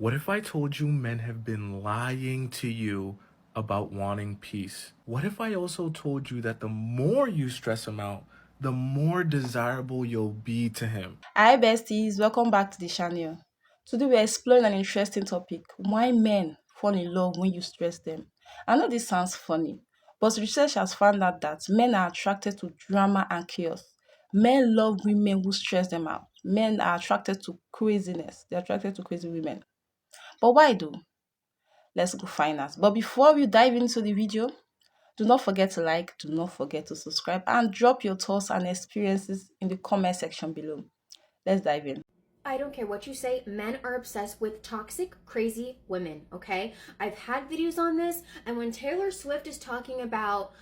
What if I told you men have been lying to you about wanting peace? What if I also told you that the more you stress him out, the more desirable you'll be to him? Hi besties, welcome back to the channel. Today we're exploring an interesting topic, why men fall in love when you stress them. I know this sounds funny, but research has found out that men are attracted to drama and chaos. Men love women who stress them out. Men are attracted to craziness. They're attracted to crazy women. But why do? Let's go find out. But before we dive into the video, do not forget to like, do not forget to subscribe, and drop your thoughts and experiences in the comment section below. Let's dive in. I don't care what you say, men are obsessed with toxic, crazy women, okay? I've had videos on this, and when Taylor Swift is talking about,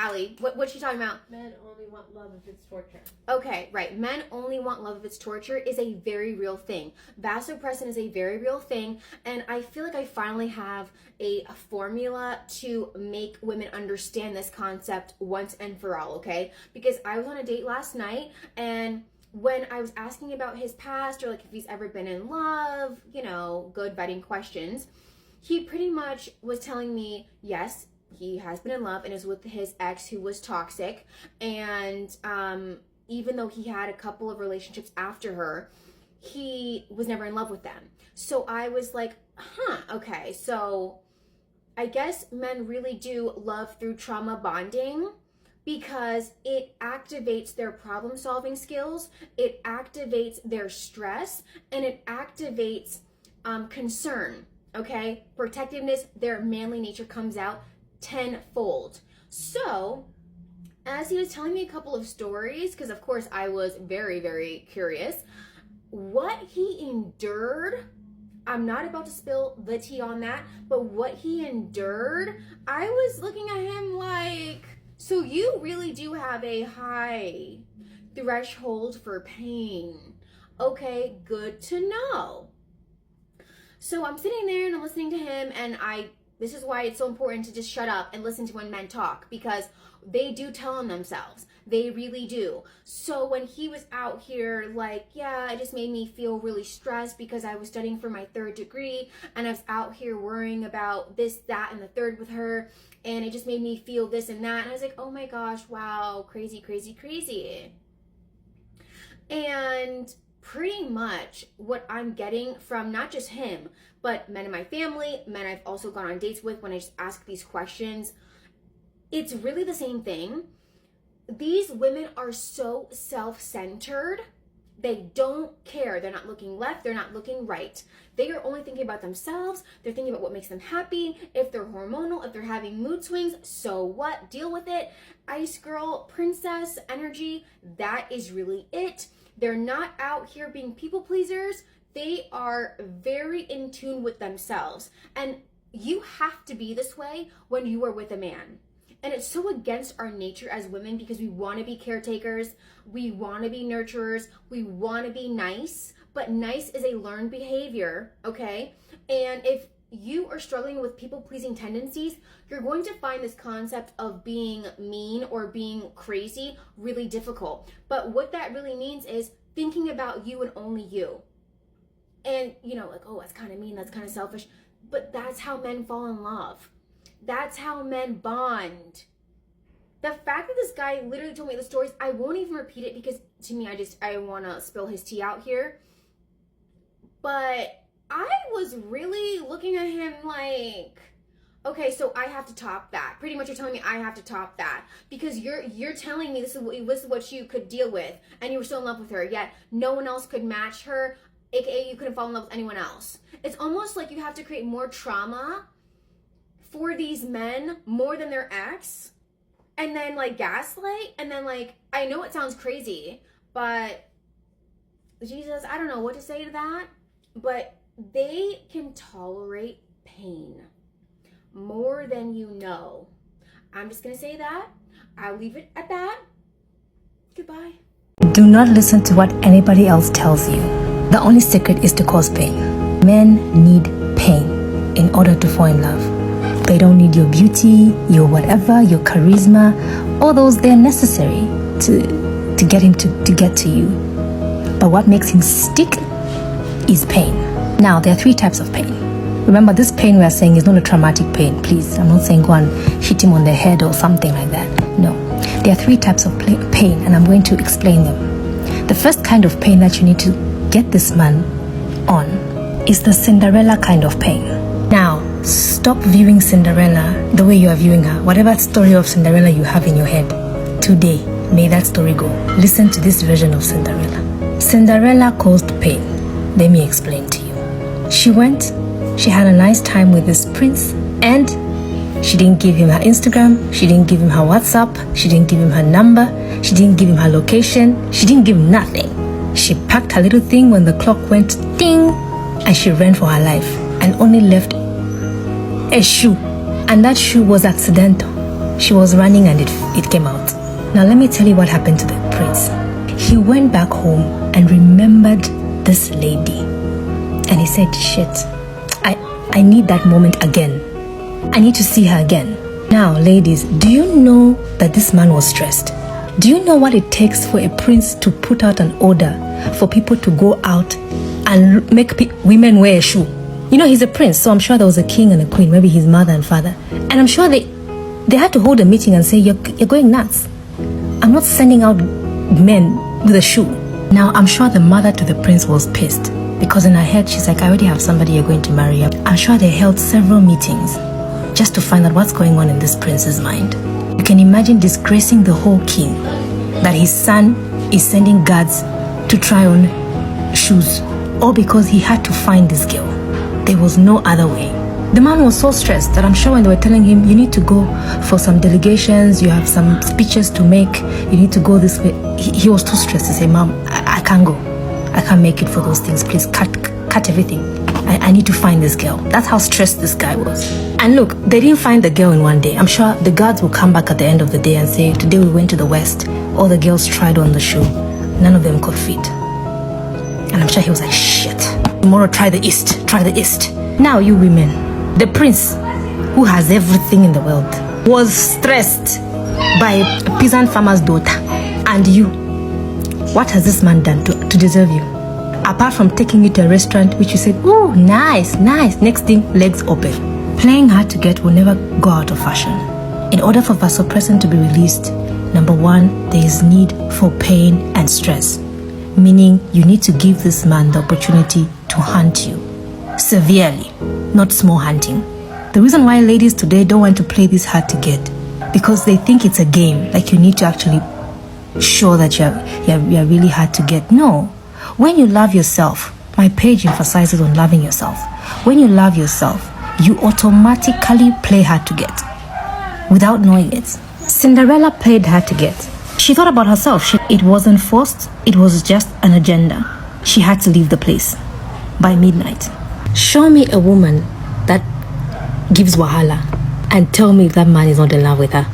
Allie, what's she talking about? Men only want love if it's torture. Okay, right. Men only want love if it's torture is a very real thing. Vasopressin is a very real thing, and I feel like I finally have a formula to make women understand this concept once and for all, okay? Because I was on a date last night, and when I was asking about his past or like if he's ever been in love, you know, good vetting questions, he pretty much was telling me, yes, he has been in love and is with his ex who was toxic. And even though he had a couple of relationships after her, he was never in love with them. So I was like, okay. So I guess men really do love through trauma bonding, because it activates their problem-solving skills, it activates their stress, and it activates concern, okay? Protectiveness, their manly nature comes out tenfold. So, as he was telling me a couple of stories, because of course I was very, very curious, what he endured, I'm not about to spill the tea on that, but what he endured, I was looking at him like, so you really do have a high threshold for pain. Okay, good to know. So I'm sitting there and I'm listening to him, and this is why it's so important to just shut up and listen to when men talk, because they do tell on themselves. They really do. So when he was out here like, yeah, it just made me feel really stressed because I was studying for my 3rd degree and I was out here worrying about this, that, and the third with her, and it just made me feel this and that. And I was like, oh my gosh, wow, crazy, crazy, crazy. And pretty much what I'm getting from not just him, but men in my family, men I've also gone on dates with when I just ask these questions, it's really the same thing. These women are so self-centered. They don't care. They're not looking left. They're not looking right. They are only thinking about themselves. They're thinking about what makes them happy. If they're hormonal, if they're having mood swings, so what? Deal with it. Ice girl, princess energy, that is really it. They're not out here being people pleasers. They are very in tune with themselves. And you have to be this way when you are with a man. And it's so against our nature as women, because we want to be caretakers, we want to be nurturers, we want to be nice, but nice is a learned behavior, okay? And if you are struggling with people-pleasing tendencies, you're going to find this concept of being mean or being crazy really difficult. But what that really means is thinking about you and only you. And, you know, like, oh, that's kind of mean, that's kind of selfish, but that's how men fall in love. That's how men bond. The fact that this guy literally told me the stories, I won't even repeat it because to me, I want to spill his tea out here. But I was really looking at him like, okay, so I have to top that. Pretty much you're telling me I have to top that because you're telling me this is what you could deal with, and you were still in love with her, yet no one else could match her, aka you couldn't fall in love with anyone else. It's almost like you have to create more trauma for these men more than their ex, and then like gaslight, and then like, I know it sounds crazy, but Jesus, I don't know what to say to that, but they can tolerate pain more than you know. I'm just gonna say that. I'll leave it at that. Goodbye. Do not listen to what anybody else tells you. The only secret is to cause pain. Men need pain in order to fall in love. They don't need your beauty, your whatever, your charisma, all those, they're necessary to get him to get to you. But what makes him stick is pain. Now, there are 3 types of pain. Remember, this pain we are saying is not a traumatic pain. Please, I'm not saying go and hit him on the head or something like that. No. There are 3 types of pain, and I'm going to explain them. The first kind of pain that you need to get this man on is the Cinderella kind of pain. Now, stop viewing Cinderella the way you are viewing her. Whatever story of Cinderella you have in your head, today, may that story go. Listen to this version of Cinderella. Cinderella caused pain. Let me explain to you. She had a nice time with this prince, and she didn't give him her Instagram, she didn't give him her WhatsApp, she didn't give him her number, she didn't give him her location, she didn't give him nothing. She packed her little thing when the clock went ding, and she ran for her life and only left a shoe, and that shoe was accidental. She was running and it came out. Now let me tell you what happened to the prince. He went back home and remembered this lady, and he said, shit, I need that moment again. I need to see her again. Now, ladies, do you know that this man was stressed? Do you know what it takes for a prince to put out an order for people to go out and make women wear a shoe? You know, he's a prince, so I'm sure there was a king and a queen, maybe his mother and father. And I'm sure they had to hold a meeting and say, you're going nuts. I'm not sending out men with a shoe. Now, I'm sure the mother to the prince was pissed, because in her head, she's like, I already have somebody you're going to marry. I'm sure they held several meetings just to find out what's going on in this prince's mind. You can imagine disgracing the whole king, that his son is sending guards to try on shoes, all because he had to find this girl. There was no other way. The man was so stressed that I'm sure when they were telling him, you need to go for some delegations, you have some speeches to make, you need to go this way, he was too stressed to say, Mom, I can't go. I can't make it for those things. Please cut everything. I need to find this girl. That's how stressed this guy was. And look, they didn't find the girl in one day. I'm sure the guards will come back at the end of the day and say, today we went to the west. All the girls tried on the shoe. None of them could fit. And I'm sure he was like, shit. Tomorrow try the east. Try the east. Now you women, the prince, who has everything in the world, was stressed by a peasant farmer's daughter. And you, what has this man done to deserve you? Apart from taking you to a restaurant which you said, oh, nice, nice. Next thing, legs open. Playing hard to get will never go out of fashion. In order for vasopressin to be released, number 1, there is need for pain and stress. Meaning you need to give this man the opportunity to hunt you. Severely, not small hunting. The reason why ladies today don't want to play this hard to get, because they think it's a game, like you need to actually show that you're really hard to get. No. When you love yourself, my page emphasizes on loving yourself. When you love yourself, you automatically play hard to get without knowing it. Cinderella played hard to get. She thought about herself. It wasn't forced. It was just an agenda. She had to leave the place by midnight. Show me a woman that gives wahala and tell me if that man is not in love with her.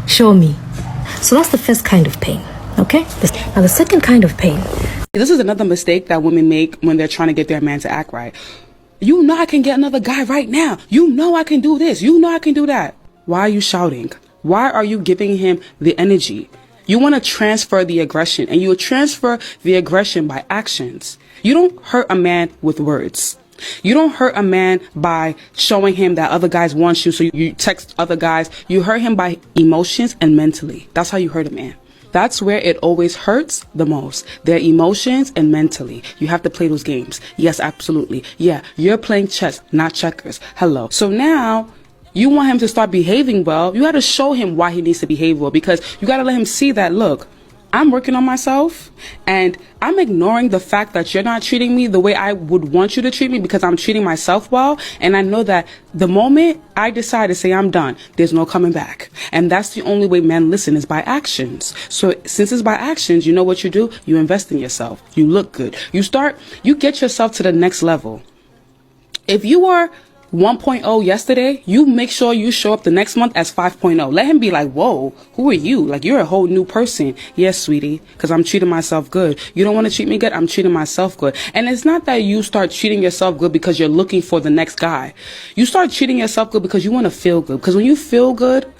Show me. So that's the first kind of pain, okay? Now the second kind of pain. This is another mistake that women make when they're trying to get their man to act right. You know I can get another guy right now. You know I can do this. You know I can do that. Why are you shouting? Why are you giving him the energy? You want to transfer the aggression, and you transfer the aggression by actions. You don't hurt a man with words. You don't hurt a man by showing him that other guys want you, so you text other guys. You hurt him by emotions and mentally. That's how you hurt a man. That's where it always hurts the most. Their emotions and mentally. You have to play those games. Yes, absolutely. Yeah, you're playing chess, not checkers. Hello. So now you want him to start behaving well. You got to show him why he needs to behave well, because you got to let him see that, look, I'm working on myself and I'm ignoring the fact that you're not treating me the way I would want you to treat me, because I'm treating myself well. And I know that the moment I decide to say I'm done, there's no coming back. And that's the only way men listen, is by actions. So since it's by actions, you know what you do? You invest in yourself. You look good. You get yourself to the next level. If you were 1.0 yesterday, you make sure you show up the next month as 5.0. Let him be like, whoa, who are you? Like, you're a whole new person. Yes, sweetie, because I'm treating myself good. You don't want to treat me good? I'm treating myself good. And it's not that you start treating yourself good because you're looking for the next guy. You start treating yourself good because you want to feel good. Because when you feel good,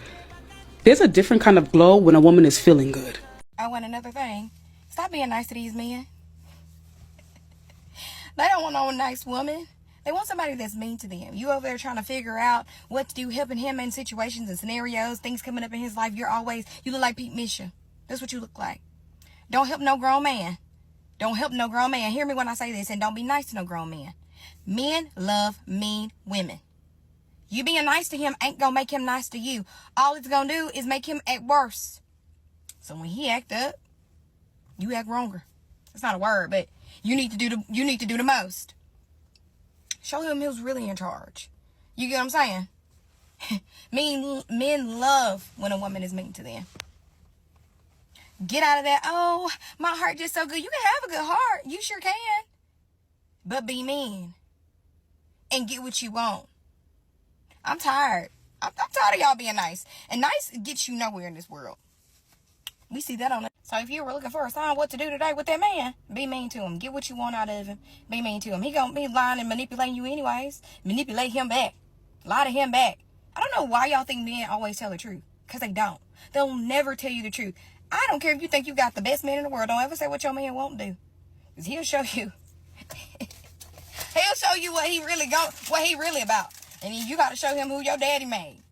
there's a different kind of glow when a woman is feeling good. I want another thing. Stop being nice to these men. They don't want no nice woman. They want somebody that's mean to them. You over there trying to figure out what to do, helping him in situations and scenarios, things coming up in his life. You look like Pete Misha. That's what you look like. Don't help no grown man. Don't help no grown man. Hear me when I say this, and don't be nice to no grown man. Men love mean women. You being nice to him ain't gonna make him nice to you. All it's gonna do is make him act worse. So when he act up, you act wronger. It's not a word, but you need to do the most. Show him who's really in charge. You get what I'm saying? Men love when a woman is mean to them. Get out of that, oh, my heart just so good. You can have a good heart. You sure can. But be mean. And get what you want. I'm tired. I'm tired of y'all being nice. And nice gets you nowhere in this world. We see that on it. So if you were looking for a sign what to do today with that man, be mean to him. Get what you want out of him. Be mean to him. He gonna be lying and manipulating you anyways. Manipulate him back. Lie to him back. I don't know why y'all think men always tell the truth. Because they don't. They'll never tell you the truth. I don't care if you think you got the best man in the world. Don't ever say what your man won't do. Because he'll show you. He'll show you what he really about. And you got to show him who your daddy made.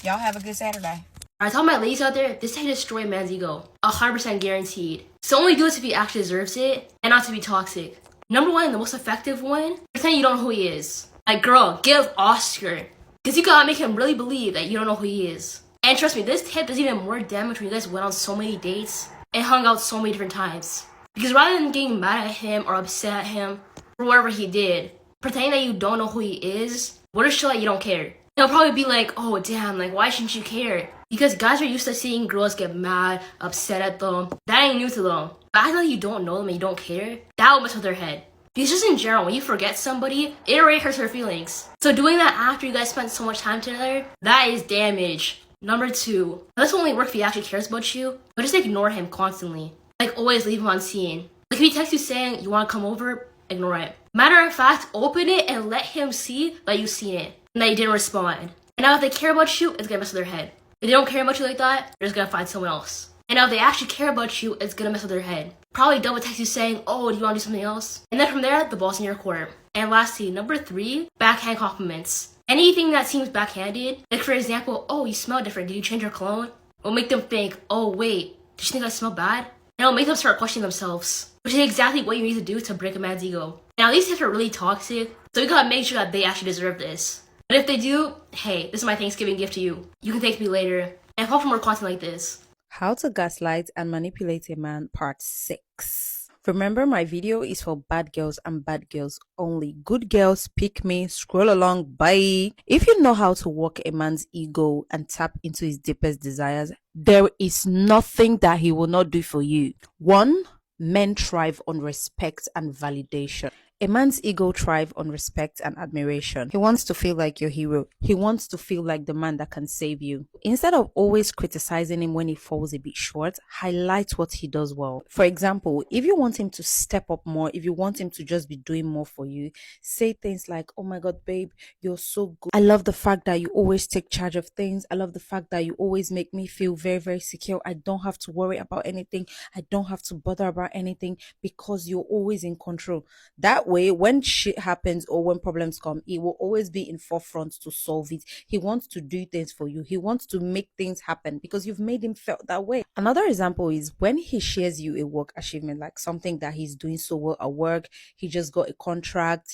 Y'all have a good Saturday. I tell my ladies out there, this ain't destroy a man's ego. 100% guaranteed. So only do this if he actually deserves it, and not to be toxic. Number one, the most effective one, pretend you don't know who he is. Like, girl, give Oscar. Because you gotta make him really believe that you don't know who he is. And trust me, this tip does even more damage when you guys went on so many dates and hung out so many different times. Because rather than getting mad at him or upset at him for whatever he did, pretending that you don't know who he is, will just show that you don't care. He'll probably be like, oh damn, like why shouldn't you care? Because guys are used to seeing girls get mad, upset at them. That ain't new to them. But acting like you don't know them and you don't care, that will mess with their head. Because just in general, when you forget somebody, it already hurts their feelings. So doing that after you guys spent so much time together, that is damage. Number two, this will only work if he actually cares about you, but just ignore him constantly. Like always leave him on scene. Like if he texts you saying you want to come over, ignore it. Matter of fact, open it and let him see that you've seen it and that you didn't respond. And now if they care about you, it's gonna mess with their head. If they don't care about you like that, they're just gonna find someone else. And now if they actually care about you, it's gonna mess with their head. Probably double text you saying, oh, do you want to do something else? And then from there, the ball's in your court. And lastly, number three, backhand compliments. Anything that seems backhanded, like for example, oh, you smell different, did you change your cologne? Will make them think, oh wait, did you think I smell bad? And it'll make them start questioning themselves, which is exactly what you need to do to break a man's ego. Now these tips are really toxic, so you gotta make sure that they actually deserve this. But if they do, hey, this is my Thanksgiving gift to you. You can thank me later, and follow for more content like this. How to gaslight and manipulate a man, part 6. Remember, my video is for bad girls and bad girls only. Good girls, pick me, scroll along, bye. If you know how to work a man's ego and tap into his deepest desires, there is nothing that he will not do for you. 1. Men thrive on respect and validation. A man's ego thrives on respect and admiration. He wants to feel like your hero. He wants to feel like the man that can save you. Instead of always criticizing him when he falls a bit short, highlight what he does well. For example, if you want him to step up more, if you want him to just be doing more for you, say things like, oh my God, babe, you're so good. I love the fact that you always take charge of things. I love the fact that you always make me feel very, very secure. I don't have to worry about anything. I don't have to bother about anything because you're always in control. That way, when shit happens or when problems come, he will always be in forefront to solve it. He wants to do things for you. He wants to make things happen because you've made him feel that way. Another example is when he shares you a work achievement, like something that he's doing so well at work. He just got a contract.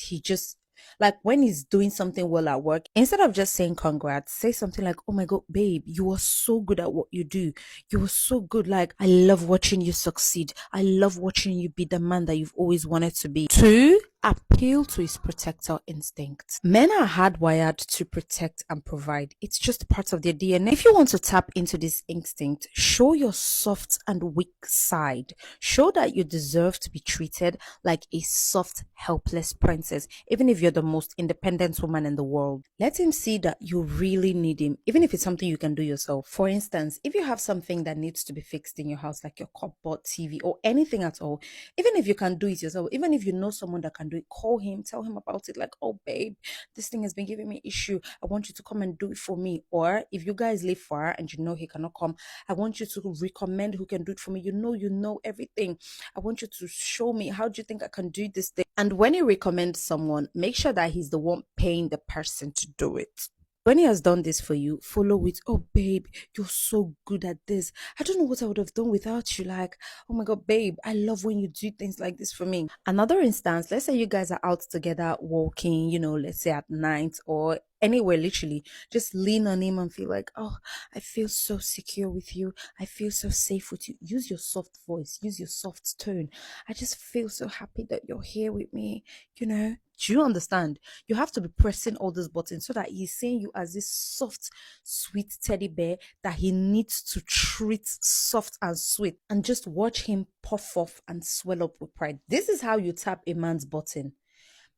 Like when he's doing something well at work, instead of just saying congrats, say something like, oh my God, babe, you are so good at what you do. You are so good. Like, I love watching you succeed. I love watching you be the man that you've always wanted to be. 2, appeal to his protector instinct. Men are hardwired to protect and provide. It's just part of their DNA. If you want to tap into this instinct, show your soft and weak side. Show that you deserve to be treated like a soft, helpless princess, even if you're the most independent woman in the world. Let him see that you really need him, even if it's something you can do yourself. For instance, if you have something that needs to be fixed in your house, like your cupboard, TV, or anything at all, even if you can do it yourself, even if you know someone that can do it. Call him, tell him about it. Like, oh, babe, this thing has been giving me issue. I want you to come and do it for me. Or if you guys live far and you know he cannot come, I want you to recommend who can do it for me. You know everything. I want you to show me, how do you think I can do this thing? And when you recommend someone, make sure that he's the one paying the person to do it. When he has done this for you, follow with, oh, babe, you're so good at this. I don't know what I would have done without you. Like, oh my God, babe, I love when you do things like this for me. Another instance, let's say you guys are out together walking, let's say at night or anywhere, literally, just lean on him and feel like, oh, I feel so secure with you. I feel so safe with you. Use your soft voice, use your soft tone. I just feel so happy that you're here with me, Do you understand? You have to be pressing all those buttons so that he's seeing you as this soft, sweet teddy bear that he needs to treat soft and sweet, and just watch him puff off and swell up with pride. This is how you tap a man's button.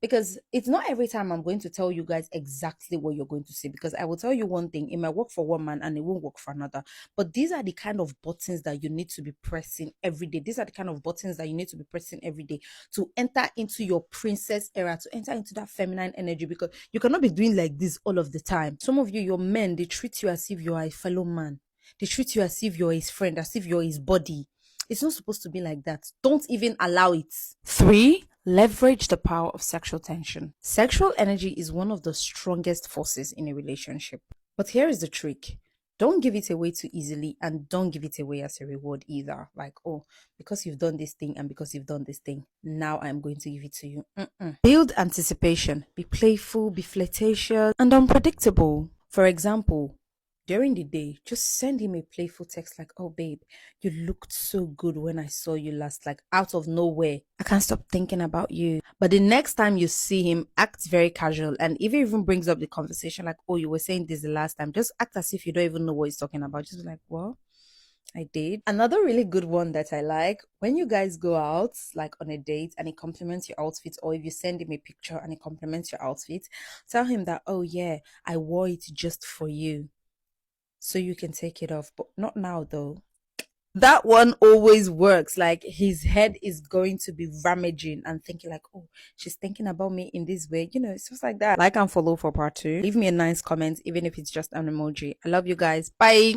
Because it's not every time I'm going to tell you guys exactly what you're going to say, because I will tell you one thing, it might work for one man and it won't work for another. But these are the kind of buttons that you need to be pressing every day. These are the kind of buttons that you need to be pressing every day to enter into your princess era, to enter into that feminine energy, because you cannot be doing like this all of the time. Some of you, your men, they treat you as if you are a fellow man. They treat you as if you're his friend, as if you're his body. It's not supposed to be like that. Don't even allow it. 3, leverage the power of sexual tension. Sexual energy is one of the strongest forces in a relationship. But here is the trick. Don't give it away too easily, and don't give it away as a reward either. Like, oh, because you've done this thing and because you've done this thing, now I'm going to give it to you. Build anticipation. Be playful, be flirtatious, and unpredictable. For example, during the day, just send him a playful text like, oh, babe, you looked so good when I saw you last, like out of nowhere. I can't stop thinking about you. But the next time you see him, act very casual. And if he even brings up the conversation like, oh, you were saying this the last time, just act as if you don't even know what he's talking about. Just be like, well, I did. Another really good one that I like, when you guys go out, like on a date, and he compliments your outfit, or if you send him a picture and he compliments your outfit, tell him that, oh yeah, I wore it just for you, so you can take it off, but not now though. That one always works. Like, his head is going to be rummaging and thinking like, oh, she's thinking about me in this way. It's just like that. Like and follow for part 2. Leave me a nice comment, even if it's just an emoji. I love you guys. Bye.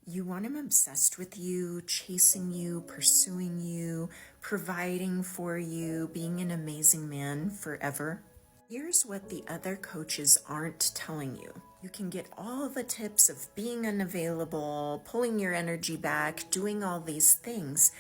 You want him obsessed with you, chasing you, pursuing you, providing for you, being an amazing man forever. Here's what the other coaches aren't telling you. You can get all the tips of being unavailable, pulling your energy back, doing all these things.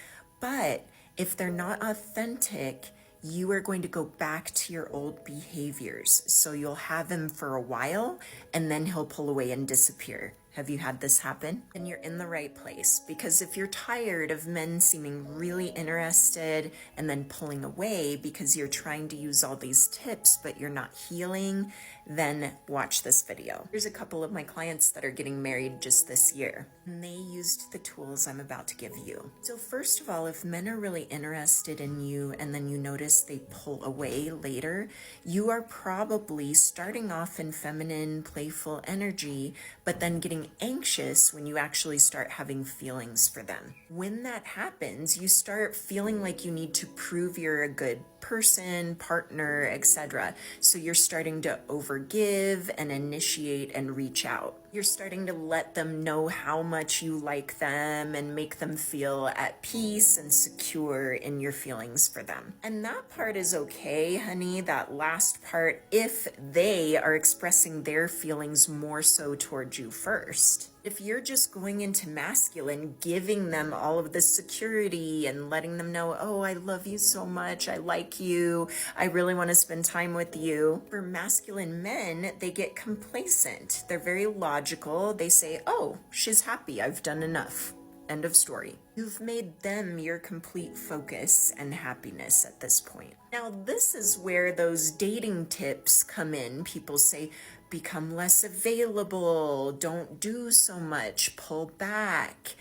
But if they're not authentic, you are going to go back to your old behaviors. So you'll have him for a while and then he'll pull away and disappear. Have you had this happen? Then you're in the right place, because if you're tired of men seeming really interested and then pulling away because you're trying to use all these tips but you're not healing, then watch this video. Here's a couple of my clients that are getting married just this year, and they used the tools I'm about to give you. So first of all, if men are really interested in you and then you notice they pull away later, you are probably starting off in feminine, playful energy, but then getting anxious when you actually start having feelings for them. When that happens, you start feeling like you need to prove you're a good person, partner, etc. So you're starting to overgive and initiate and reach out. You're starting to let them know how much you like them and make them feel at peace and secure in your feelings for them. And that part is okay, honey, that last part, if they are expressing their feelings more so towards you first. If you're just going into masculine, giving them all of this security and letting them know, oh, I love you so much, I like you, I really want to spend time with you. For masculine men, they get complacent. They're very logical. They say, oh, she's happy, I've done enough. End of story. You've made them your complete focus and happiness at this point. Now, this is where those dating tips come in. People say, become less available, don't do so much, pull back,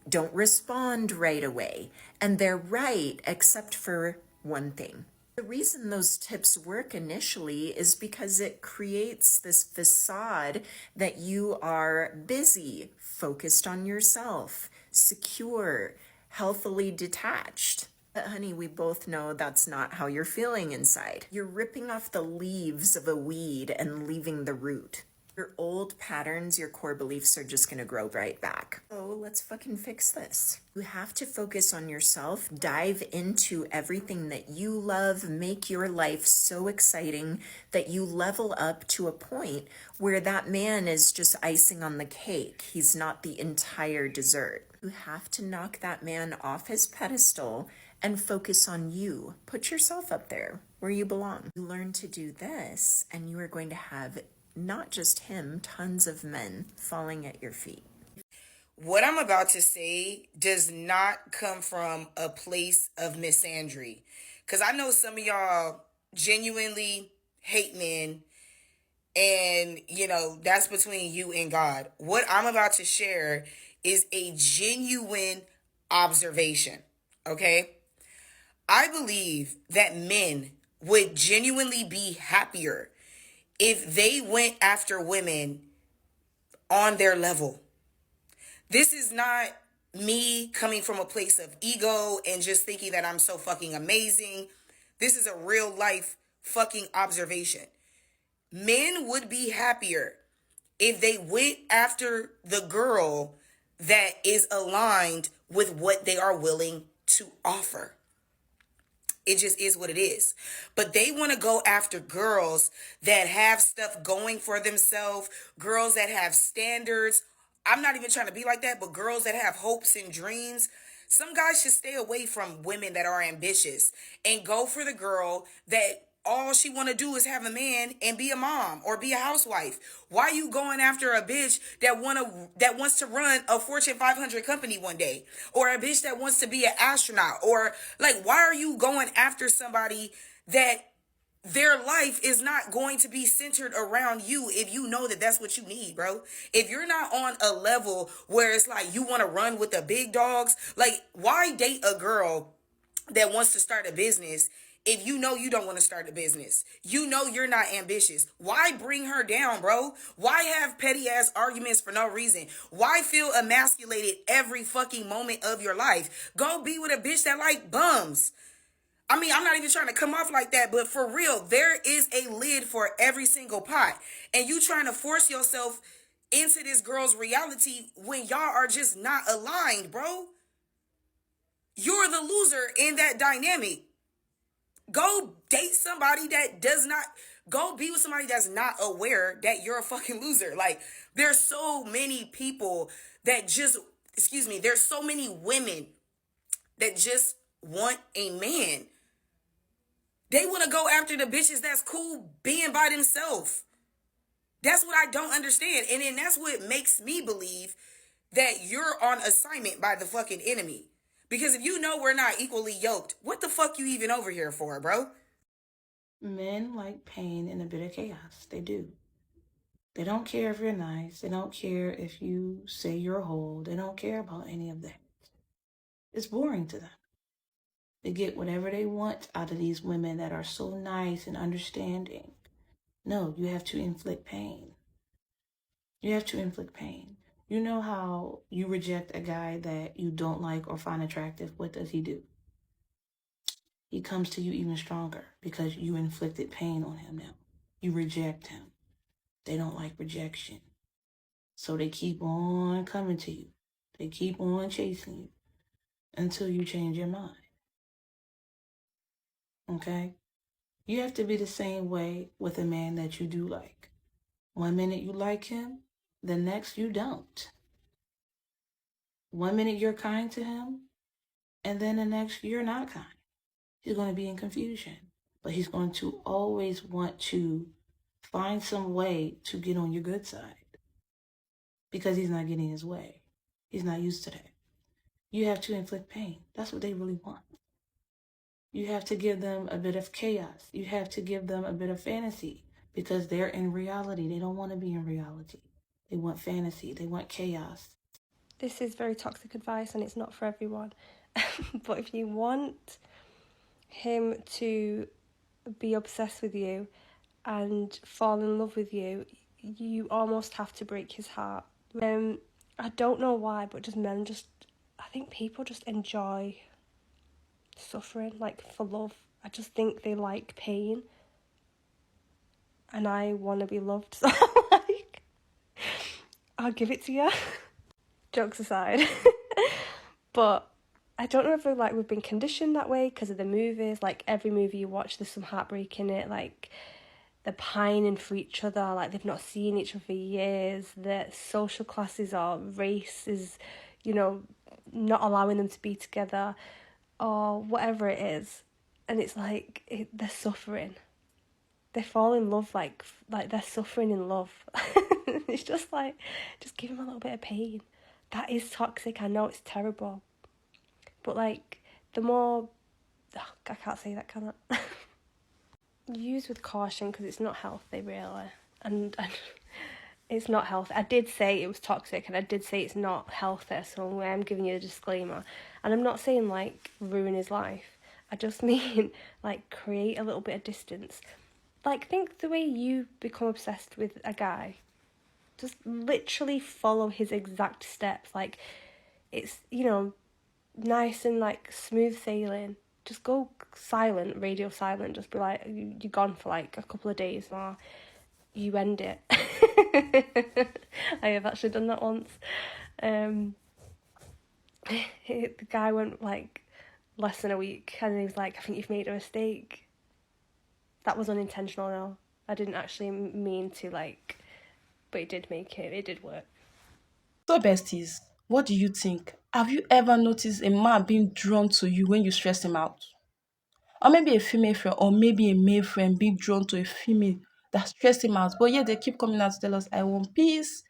don't respond right away. And they're right, except for one thing. The reason those tips work initially is because it creates this facade that you are busy, focused on yourself, secure, healthily detached. But honey, we both know that's not how you're feeling inside. You're ripping off the leaves of a weed and leaving the root. Your old patterns, your core beliefs are just gonna grow right back. So let's fucking fix this. You have to focus on yourself, dive into everything that you love, make your life so exciting that you level up to a point where that man is just icing on the cake. He's not the entire dessert. You have to knock that man off his pedestal and focus on you. Put yourself up there where you belong. You learn to do this, and you are going to have not just him, tons of men falling at your feet. What I'm about to say does not come from a place of misandry. Because I know some of y'all genuinely hate men, and, that's between you and God. What I'm about to share is a genuine observation, okay? I believe that men would genuinely be happier if they went after women on their level. This is not me coming from a place of ego and just thinking that I'm so fucking amazing. This is a real life fucking observation. Men would be happier if they went after the girl that is aligned with what they are willing to offer. It just is what it is. But they want to go after girls that have stuff going for themselves, girls that have standards. I'm not even trying to be like that, but girls that have hopes and dreams. Some guys should stay away from women that are ambitious and go for the girl that all she want to do is have a man and be a mom or be a housewife. Why are you going after a bitch that wants to run a Fortune 500 company one day, or a bitch that wants to be an astronaut? Or why are you going after somebody that their life is not going to be centered around you if you know that that's what you need, bro? If you're not on a level where it's like you want to run with the big dogs, why date a girl that wants to start a business if you know you don't want to start a business? You know you're not ambitious. Why bring her down, bro? Why have petty ass arguments for no reason? Why feel emasculated every fucking moment of your life? Go be with a bitch that like bums. I mean, I'm not even trying to come off like that, but for real, there is a lid for every single pot. And you trying to force yourself into this girl's reality when y'all are just not aligned, bro. You're the loser in that dynamic. Go date somebody that does not, go be with somebody that's not aware that you're a fucking loser. There's so many people that there's so many women that just want a man. They want to go after the bitches that's cool being by themselves. That's what I don't understand. And then that's what makes me believe that you're on assignment by the fucking enemy. Because if you know we're not equally yoked, what the fuck you even over here for, bro? Men like pain and a bit of chaos. They do. They don't care if you're nice. They don't care if you say you're whole. They don't care about any of that. It's boring to them. They get whatever they want out of these women that are so nice and understanding. No, you have to inflict pain. You have to inflict pain. You know how you reject a guy that you don't like or find attractive? What does he do? He comes to you even stronger because you inflicted pain on him now. You reject him. They don't like rejection. So they keep on coming to you. They keep on chasing you until you change your mind. Okay? You have to be the same way with a man that you do like. One minute you like him, the next you don't. One minute you're kind to him, and then the next you're not kind. He's going to be in confusion. But he's going to always want to find some way to get on your good side. Because he's not getting his way. He's not used to that. You have to inflict pain. That's what they really want. You have to give them a bit of chaos. You have to give them a bit of fantasy. Because they're in reality. They don't want to be in reality. They want fantasy. They want chaos. This is very toxic advice and it's not for everyone. But if you want him to be obsessed with you and fall in love with you, you almost have to break his heart. I don't know why, but I think people just enjoy suffering, like for love. I just think they like pain. And I want to be loved, so like, I'll give it to you. Jokes aside. But I don't know if we've been conditioned that way because of the movies. Like every movie you watch, there's some heartbreak in it. Like they're pining for each other, like they've not seen each other for years. Their social classes or race is, not allowing them to be together or whatever it is. And it's like they're suffering. They fall in love like they're suffering in love. It's just like, just give them a little bit of pain. That is toxic. I know it's terrible. But like, the more... I can't say that, can I? Use with caution because it's not healthy, really. And it's not healthy. I did say it was toxic and I did say it's not healthy, so I'm giving you a disclaimer. And I'm not saying, like, ruin his life. I just mean, like, create a little bit of distance. Like, think the way you become obsessed with a guy. Just literally follow his exact steps. Like, it's, nice and, like, smooth sailing. Just go silent, radio silent. Just be like, you're gone for, like, a couple of days, or you end it. I have actually done that once. The guy went, like, less than a week, and he was like, I think you've made a mistake. That was unintentional, though. I didn't actually mean to, like, but it did work. So, besties, what do you think? Have you ever noticed a man being drawn to you when you stress him out? Or maybe a female friend, or maybe a male friend being drawn to a female that stressed him out, but yet they keep coming out to tell us, I want peace,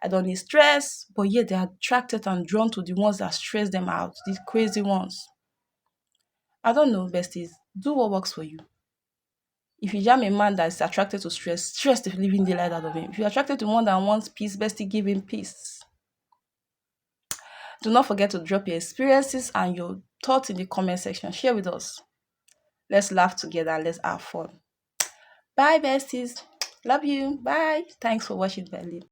I don't need stress, but yet they're attracted and drawn to the ones that stress them out, these crazy ones. I don't know, besties. Do what works for you. If you jam a man that is attracted to stress the living daylight out of him. If you're attracted to one that wants peace, bestie, give him peace. Do not forget to drop your experiences and your thoughts in the comment section. Share with us. Let's laugh together and let's have fun. Bye, besties. Love you. Bye. Thanks for watching, Berlin.